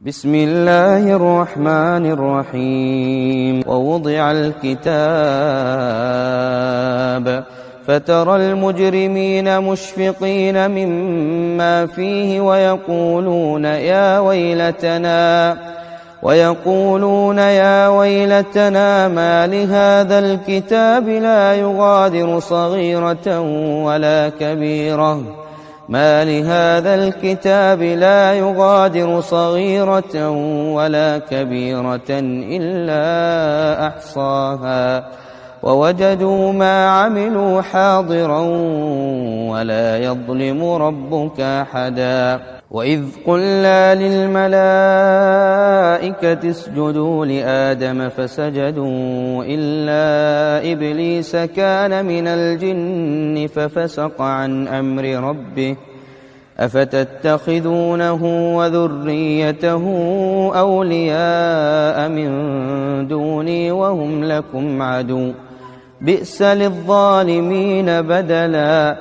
بسم الله الرحمن الرحيم ووضع الكتاب فترى المجرمين مشفقين مما فيه ويقولون يا ويلتنا ما لهذا الكتاب لا يغادر صغيرة ولا كبيرة إلا أحصاها ووجدوا ما عملوا حاضرا ولا يظلم ربك أحدا. وإذ قلنا للملائكة اسجدوا لآدم فسجدوا إلا إبليس كان من الجن ففسق عن أمر ربه أفتتخذونه وذريته أولياء من دوني وهم لكم عدو بئس للظالمين بدلا.